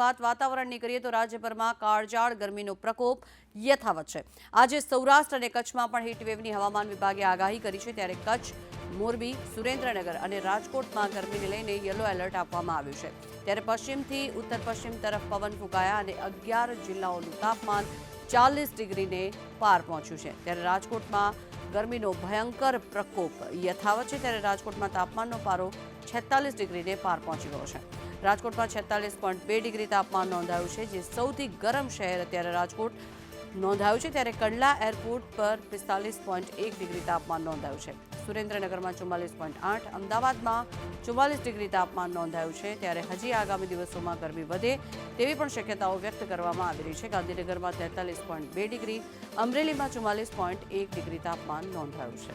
વાત વાતાવરણની કરીએ તો રાજ્યભરમાં કાળઝાળ ગરમીનો પ્રકોપ યથાવત છે। આજે સૌરાષ્ટ્ર અને કચ્છમાં પણ હીટવેવની હવામાન વિભાગે આગાહી કરી છે, ત્યારે કચ્છ, મોરબી, સુરેન્દ્રનગર અને રાજકોટમાં ગરમીને લઈને યલો એલર્ટ આપવામાં આવ્યું છે। ત્યારે પશ્ચિમથી ઉત્તર પશ્ચિમ તરફ પવન ફૂંકાયા અને 11 જિલ્લાઓનું તાપમાન 40 ડિગ્રીને પાર પહોંચ્યું છે। ત્યારે રાજકોટમાં ગરમીનો ભયંકર પ્રકોપ યથાવત છે, ત્યારે રાજકોટમાં તાપમાનનો પારો 46 ડિગ્રીને પાર પહોંચી ગયો છે। રાજકોટમાં 46.2 ડિગ્રી તાપમાન નોંધાયું છે, જે સૌથી ગરમ શહેર અત્યારે રાજકોટ નોંધાયું છે। ત્યારે કંડલા એરપોર્ટ પર 45.1 ડિગ્રી તાપમાન નોંધાયું છે। સુરેન્દ્રનગરમાં 44.8, અમદાવાદમાં 44 ડિગ્રી તાપમાન નોંધાયું છે। ત્યારે હજી આગામી દિવસોમાં ગરમી વધે તેવી પણ શક્યતાઓ વ્યક્ત કરવામાં આવી રહી છે। ગાંધીનગરમાં 43.2 ડિગ્રી, અમરેલીમાં 44.1 ડિગ્રી તાપમાન નોંધાયું છે।